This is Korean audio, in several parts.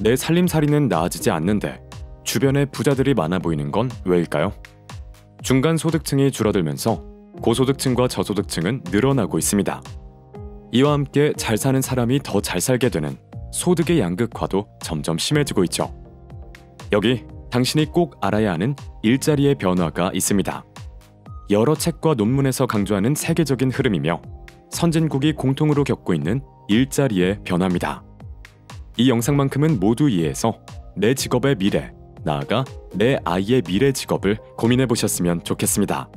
내 살림살이는 나아지지 않는데 주변에 부자들이 많아 보이는 건 왜일까요? 중간 소득층이 줄어들면서 고소득층과 저소득층은 늘어나고 있습니다. 이와 함께 잘 사는 사람이 더 잘 살게 되는 소득의 양극화도 점점 심해지고 있죠. 여기 당신이 꼭 알아야 하는 일자리의 변화가 있습니다. 여러 책과 논문에서 강조하는 세계적인 흐름이며 선진국이 공통으로 겪고 있는 일자리의 변화입니다. 이 영상만큼은 모두 이해해서 내 직업의 미래, 나아가 내 아이의 미래 직업을 고민해 보셨으면 좋겠습니다.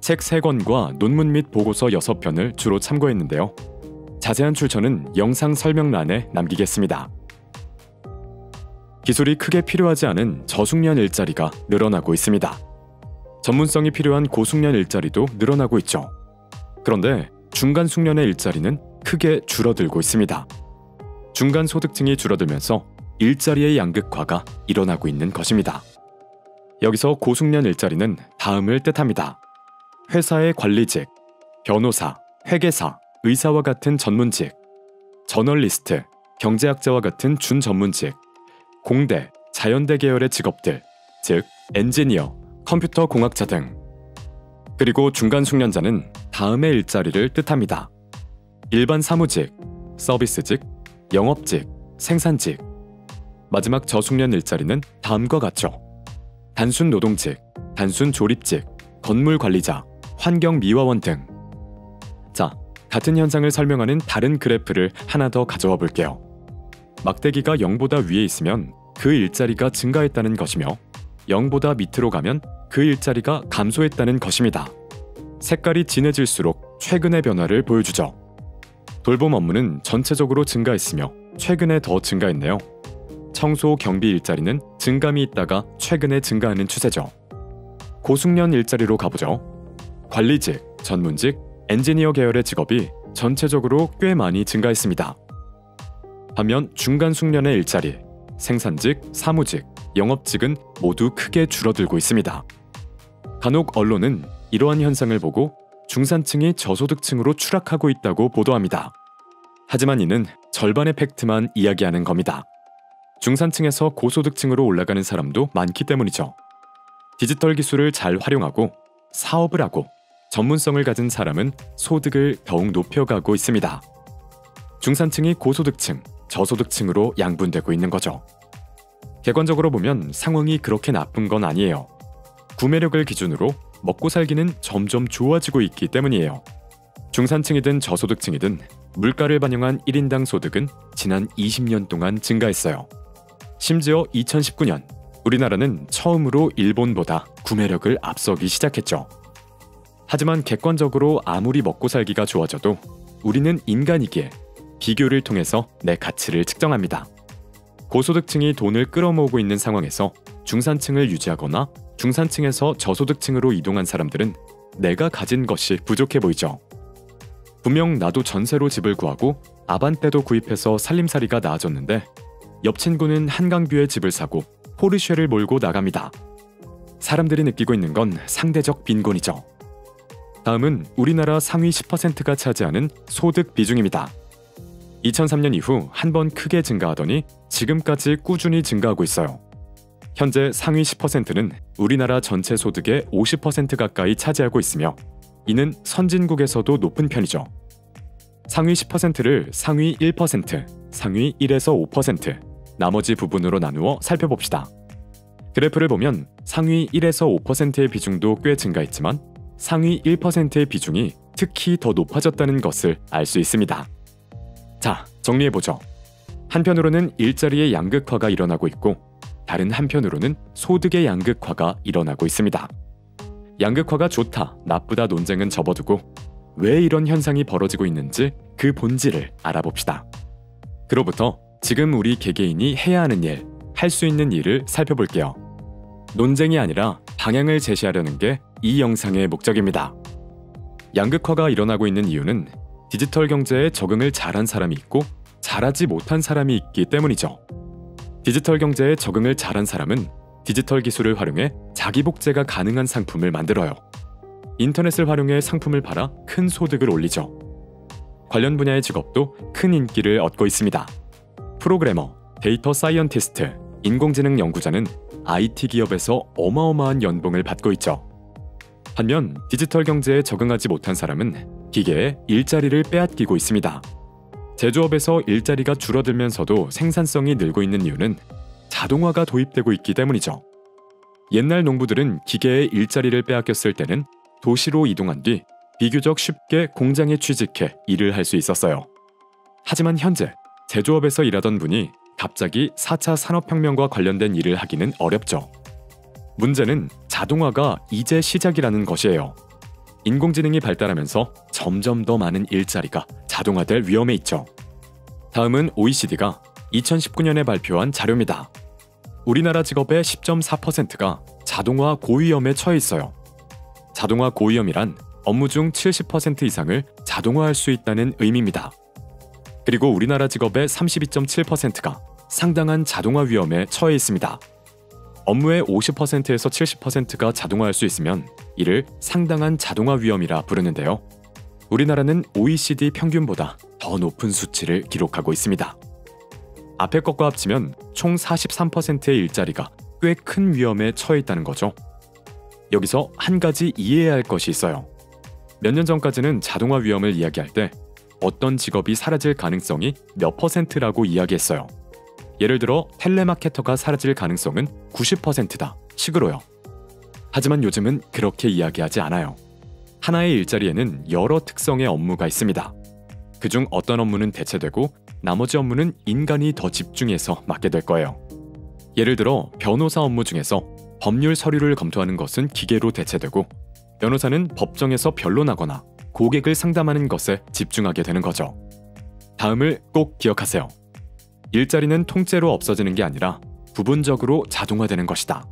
책 3권과 논문 및 보고서 6편을 주로 참고했는데요. 자세한 출처는 영상 설명란에 남기겠습니다. 기술이 크게 필요하지 않은 저숙련 일자리가 늘어나고 있습니다. 전문성이 필요한 고숙련 일자리도 늘어나고 있죠. 그런데 중간 숙련의 일자리는 크게 줄어들고 있습니다. 중간 소득층이 줄어들면서 일자리의 양극화가 일어나고 있는 것입니다. 여기서 고숙련 일자리는 다음을 뜻합니다. 회사의 관리직, 변호사, 회계사, 의사와 같은 전문직, 저널리스트, 경제학자와 같은 준전문직, 공대, 자연대 계열의 직업들, 즉 엔지니어, 컴퓨터 공학자 등. 그리고 중간 숙련자는 다음의 일자리를 뜻합니다. 일반 사무직, 서비스직, 영업직, 생산직. 마지막 저숙련 일자리는 다음과 같죠. 단순 노동직, 단순 조립직, 건물 관리자, 환경 미화원 등. 자, 같은 현상을 설명하는 다른 그래프를 하나 더 가져와 볼게요. 막대기가 0보다 위에 있으면 그 일자리가 증가했다는 것이며 0보다 밑으로 가면 그 일자리가 감소했다는 것입니다. 색깔이 진해질수록 최근의 변화를 보여주죠. 돌봄 업무는 전체적으로 증가했으며 최근에 더 증가했네요. 청소, 경비 일자리는 증감이 있다가 최근에 증가하는 추세죠. 고숙련 일자리로 가보죠. 관리직, 전문직, 엔지니어 계열의 직업이 전체적으로 꽤 많이 증가했습니다. 반면 중간 숙련의 일자리, 생산직, 사무직, 영업직은 모두 크게 줄어들고 있습니다. 간혹 언론은 이러한 현상을 보고 중산층이 저소득층으로 추락하고 있다고 보도합니다. 하지만 이는 절반의 팩트만 이야기하는 겁니다. 중산층에서 고소득층으로 올라가는 사람도 많기 때문이죠. 디지털 기술을 잘 활용하고 사업을 하고 전문성을 가진 사람은 소득을 더욱 높여가고 있습니다. 중산층이 고소득층, 저소득층으로 양분되고 있는 거죠. 객관적으로 보면 상황이 그렇게 나쁜 건 아니에요. 구매력을 기준으로 먹고 살기는 점점 좋아지고 있기 때문이에요. 중산층이든 저소득층이든 물가를 반영한 1인당 소득은 지난 20년 동안 증가했어요. 심지어 2019년 우리나라는 처음으로 일본보다 구매력을 앞서기 시작했죠. 하지만 객관적으로 아무리 먹고 살기가 좋아져도 우리는 인간이기에 비교를 통해서 내 가치를 측정합니다. 고소득층이 돈을 끌어모으고 있는 상황에서 중산층을 유지하거나 중산층에서 저소득층으로 이동한 사람들은 내가 가진 것이 부족해 보이죠. 분명 나도 전세로 집을 구하고 아반떼도 구입해서 살림살이가 나아졌는데 옆 친구는 한강뷰의 집을 사고 포르쉐를 몰고 나갑니다. 사람들이 느끼고 있는 건 상대적 빈곤이죠. 다음은 우리나라 상위 10%가 차지하는 소득 비중입니다. 2003년 이후 한 번 크게 증가하더니 지금까지 꾸준히 증가하고 있어요. 현재 상위 10%는 우리나라 전체 소득의 50% 가까이 차지하고 있으며 이는 선진국에서도 높은 편이죠. 상위 10%를 상위 1%, 상위 1에서 5%, 나머지 부분으로 나누어 살펴봅시다. 그래프를 보면 상위 1에서 5%의 비중도 꽤 증가했지만 상위 1%의 비중이 특히 더 높아졌다는 것을 알 수 있습니다. 자, 정리해보죠. 한편으로는 일자리의 양극화가 일어나고 있고 다른 한편으로는 소득의 양극화가 일어나고 있습니다. 양극화가 좋다, 나쁘다 논쟁은 접어두고 왜 이런 현상이 벌어지고 있는지 그 본질을 알아봅시다. 그로부터 지금 우리 개개인이 해야 하는 일, 할 수 있는 일을 살펴볼게요. 논쟁이 아니라 방향을 제시하려는 게 이 영상의 목적입니다. 양극화가 일어나고 있는 이유는 디지털 경제에 적응을 잘한 사람이 있고 잘하지 못한 사람이 있기 때문이죠. 디지털 경제에 적응을 잘한 사람은 디지털 기술을 활용해 자기 복제가 가능한 상품을 만들어요. 인터넷을 활용해 상품을 팔아 큰 소득을 올리죠. 관련 분야의 직업도 큰 인기를 얻고 있습니다. 프로그래머, 데이터 사이언티스트, 인공지능 연구자는 IT 기업에서 어마어마한 연봉을 받고 있죠. 반면 디지털 경제에 적응하지 못한 사람은 기계에 일자리를 빼앗기고 있습니다. 제조업에서 일자리가 줄어들면서도 생산성이 늘고 있는 이유는 자동화가 도입되고 있기 때문이죠. 옛날 농부들은 기계의 일자리를 빼앗겼을 때는 도시로 이동한 뒤 비교적 쉽게 공장에 취직해 일을 할 수 있었어요. 하지만 현재 제조업에서 일하던 분이 갑자기 4차 산업혁명과 관련된 일을 하기는 어렵죠. 문제는 자동화가 이제 시작이라는 것이에요. 인공지능이 발달하면서 점점 더 많은 일자리가 자동화될 위험에 있죠. 다음은 OECD가 2019년에 발표한 자료입니다. 우리나라 직업의 10.4%가 자동화 고위험에 처해 있어요. 자동화 고위험이란 업무 중 70% 이상을 자동화할 수 있다는 의미입니다. 그리고 우리나라 직업의 32.7%가 상당한 자동화 위험에 처해 있습니다. 업무의 50%에서 70%가 자동화할 수 있으면 이를 상당한 자동화 위험이라 부르는데요. 우리나라는 OECD 평균보다 더 높은 수치를 기록하고 있습니다. 앞의 것과 합치면 총 43%의 일자리가 꽤 큰 위험에 처해 있다는 거죠. 여기서 한 가지 이해해야 할 것이 있어요. 몇 년 전까지는 자동화 위험을 이야기할 때 어떤 직업이 사라질 가능성이 몇 %라고 이야기했어요. 예를 들어 텔레마케터가 사라질 가능성은 90%다 식으로요. 하지만 요즘은 그렇게 이야기하지 않아요. 하나의 일자리에는 여러 특성의 업무가 있습니다. 그중 어떤 업무는 대체되고 나머지 업무는 인간이 더 집중해서 맡게 될 거예요. 예를 들어 변호사 업무 중에서 법률 서류를 검토하는 것은 기계로 대체되고 변호사는 법정에서 변론하거나 고객을 상담하는 것에 집중하게 되는 거죠. 다음을 꼭 기억하세요. 일자리는 통째로 없어지는 게 아니라 부분적으로 자동화되는 것이다.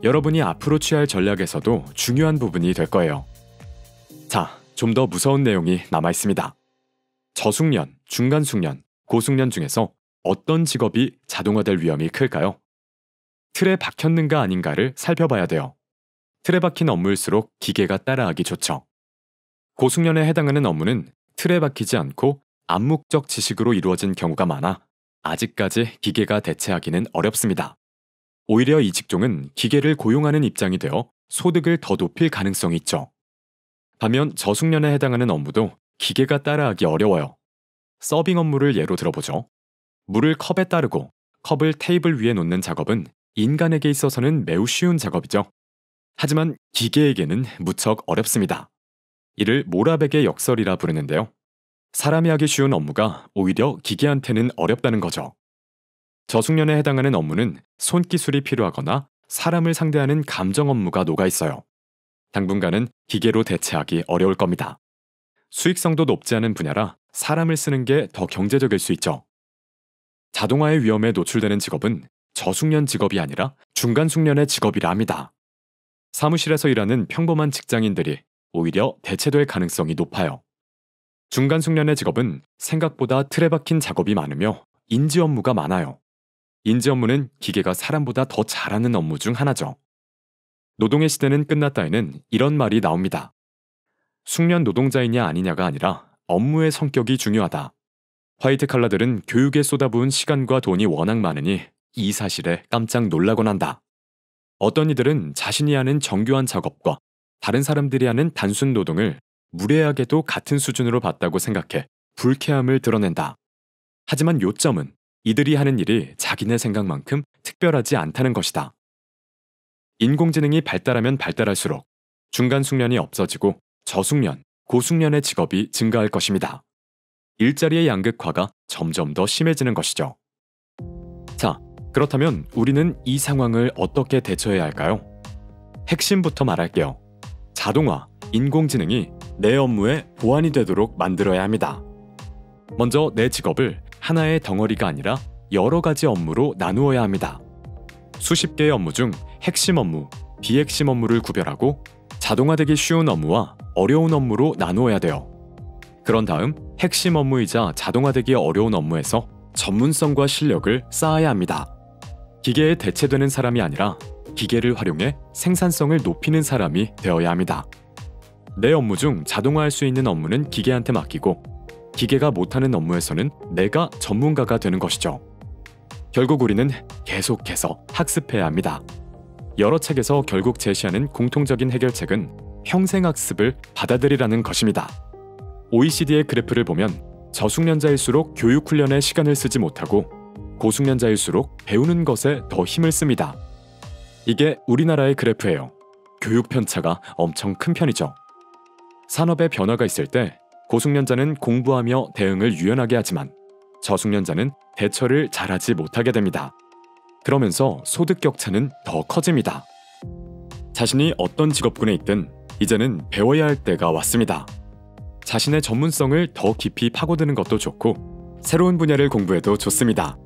여러분이 앞으로 취할 전략에서도 중요한 부분이 될 거예요. 자, 좀 더 무서운 내용이 남아 있습니다. 저숙련, 중간숙련, 고숙련 중에서 어떤 직업이 자동화될 위험이 클까요? 틀에 박혔는가 아닌가를 살펴봐야 돼요. 틀에 박힌 업무일수록 기계가 따라하기 좋죠. 고숙련에 해당하는 업무는 틀에 박히지 않고 암묵적 지식으로 이루어진 경우가 많아 아직까지 기계가 대체하기는 어렵습니다. 오히려 이 직종은 기계를 고용하는 입장이 되어 소득을 더 높일 가능성이 있죠. 반면 저숙련에 해당하는 업무도 기계가 따라하기 어려워요. 서빙 업무를 예로 들어보죠. 물을 컵에 따르고 컵을 테이블 위에 놓는 작업은 인간에게 있어서는 매우 쉬운 작업이죠. 하지만 기계에게는 무척 어렵습니다. 이를 모라백의 역설이라 부르는데요. 사람이 하기 쉬운 업무가 오히려 기계한테는 어렵다는 거죠. 저숙련에 해당하는 업무는 손기술이 필요하거나 사람을 상대하는 감정 업무가 녹아 있어요. 당분간은 기계로 대체하기 어려울 겁니다. 수익성도 높지 않은 분야라 사람을 쓰는 게 더 경제적일 수 있죠. 자동화의 위험에 노출되는 직업은 저숙련 직업이 아니라 중간숙련의 직업이라 합니다. 사무실에서 일하는 평범한 직장인들이 오히려 대체될 가능성이 높아요. 중간숙련의 직업은 생각보다 틀에 박힌 작업이 많으며 인지 업무가 많아요. 인지 업무는 기계가 사람보다 더 잘하는 업무 중 하나죠. 노동의 시대는 끝났다에는 이런 말이 나옵니다. 숙련 노동자이냐 아니냐가 아니라 업무의 성격이 중요하다. 화이트 칼라들은 교육에 쏟아부은 시간과 돈이 워낙 많으니 이 사실에 깜짝 놀라곤 한다. 어떤 이들은 자신이 하는 정교한 작업과 다른 사람들이 하는 단순 노동을 무례하게도 같은 수준으로 봤다고 생각해 불쾌함을 드러낸다. 하지만 요점은 이들이 하는 일이 자기네 생각만큼 특별하지 않다는 것이다. 인공지능이 발달하면 발달할수록 중간숙련이 없어지고 저숙련, 고숙련의 직업이 증가할 것입니다. 일자리의 양극화가 점점 더 심해지는 것이죠. 자, 그렇다면 우리는 이 상황을 어떻게 대처해야 할까요? 핵심부터 말할게요. 자동화, 인공지능이 내 업무에 보완이 되도록 만들어야 합니다. 먼저 내 직업을 하나의 덩어리가 아니라 여러 가지 업무로 나누어야 합니다. 수십 개의 업무 중 핵심 업무, 비핵심 업무를 구별하고 자동화되기 쉬운 업무와 어려운 업무로 나누어야 돼요. 그런 다음 핵심 업무이자 자동화되기 어려운 업무에서 전문성과 실력을 쌓아야 합니다. 기계에 대체되는 사람이 아니라 기계를 활용해 생산성을 높이는 사람이 되어야 합니다. 내 업무 중 자동화할 수 있는 업무는 기계한테 맡기고 기계가 못하는 업무에서는 내가 전문가가 되는 것이죠. 결국 우리는 계속해서 학습해야 합니다. 여러 책에서 결국 제시하는 공통적인 해결책은 평생학습을 받아들이라는 것입니다. OECD의 그래프를 보면 저숙련자일수록 교육 훈련에 시간을 쓰지 못하고 고숙련자일수록 배우는 것에 더 힘을 씁니다. 이게 우리나라의 그래프예요. 교육 편차가 엄청 큰 편이죠. 산업의 변화가 있을 때 고숙련자는 공부하며 대응을 유연하게 하지만 저숙련자는 대처를 잘하지 못하게 됩니다. 그러면서 소득 격차는 더 커집니다. 자신이 어떤 직업군에 있든 이제는 배워야 할 때가 왔습니다. 자신의 전문성을 더 깊이 파고드는 것도 좋고 새로운 분야를 공부해도 좋습니다.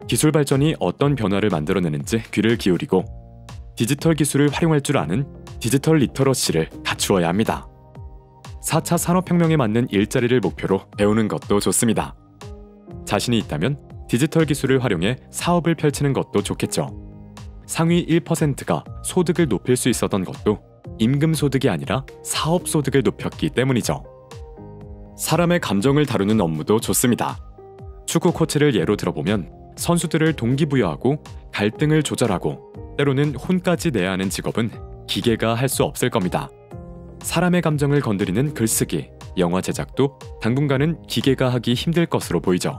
기술 발전이 어떤 변화를 만들어내는지 귀를 기울이고 디지털 기술을 활용할 줄 아는 디지털 리터러시를 갖추어야 합니다. 4차 산업혁명에 맞는 일자리를 목표로 배우는 것도 좋습니다. 자신이 있다면 디지털 기술을 활용해 사업을 펼치는 것도 좋겠죠. 상위 1%가 소득을 높일 수 있었던 것도 임금 소득이 아니라 사업 소득을 높였기 때문이죠. 사람의 감정을 다루는 업무도 좋습니다. 축구 코치를 예로 들어보면 선수들을 동기부여하고 갈등을 조절하고 때로는 혼까지 내야 하는 직업은 기계가 할 수 없을 겁니다. 사람의 감정을 건드리는 글쓰기, 영화 제작도 당분간은 기계가 하기 힘들 것으로 보이죠.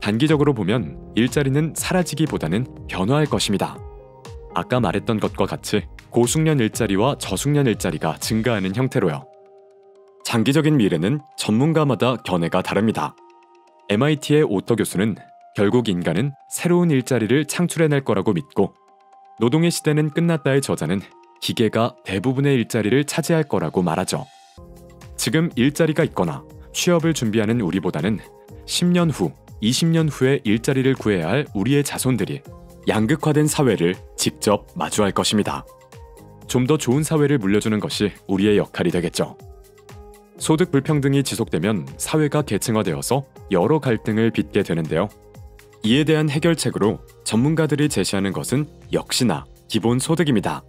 단기적으로 보면 일자리는 사라지기보다는 변화할 것입니다. 아까 말했던 것과 같이 고숙련 일자리와 저숙련 일자리가 증가하는 형태로요. 장기적인 미래는 전문가마다 견해가 다릅니다. MIT의 오터 교수는 결국 인간은 새로운 일자리를 창출해낼 거라고 믿고 노동의 시대는 끝났다의 저자는 기계가 대부분의 일자리를 차지할 거라고 말하죠. 지금 일자리가 있거나 취업을 준비하는 우리보다는 10년 후, 20년 후에 일자리를 구해야 할 우리의 자손들이 양극화된 사회를 직접 마주할 것입니다. 좀 더 좋은 사회를 물려주는 것이 우리의 역할이 되겠죠. 소득 불평등이 지속되면 사회가 계층화되어서 여러 갈등을 빚게 되는데요. 이에 대한 해결책으로 전문가들이 제시하는 것은 역시나 기본소득입니다.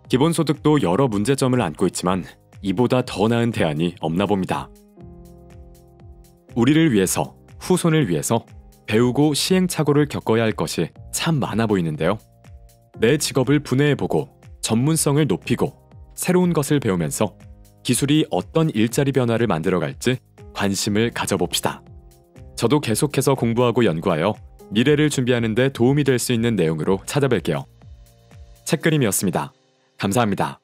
기본소득도 여러 문제점을 안고 있지만 이보다 더 나은 대안이 없나 봅니다. 우리를 위해서, 후손을 위해서 배우고 시행착오를 겪어야 할 것이 참 많아 보이는데요. 내 직업을 분해해보고 전문성을 높이고 새로운 것을 배우면서 기술이 어떤 일자리 변화를 만들어갈지 관심을 가져봅시다. 저도 계속해서 공부하고 연구하여 미래를 준비하는 데 도움이 될 수 있는 내용으로 찾아뵐게요. 책그림이었습니다. 감사합니다.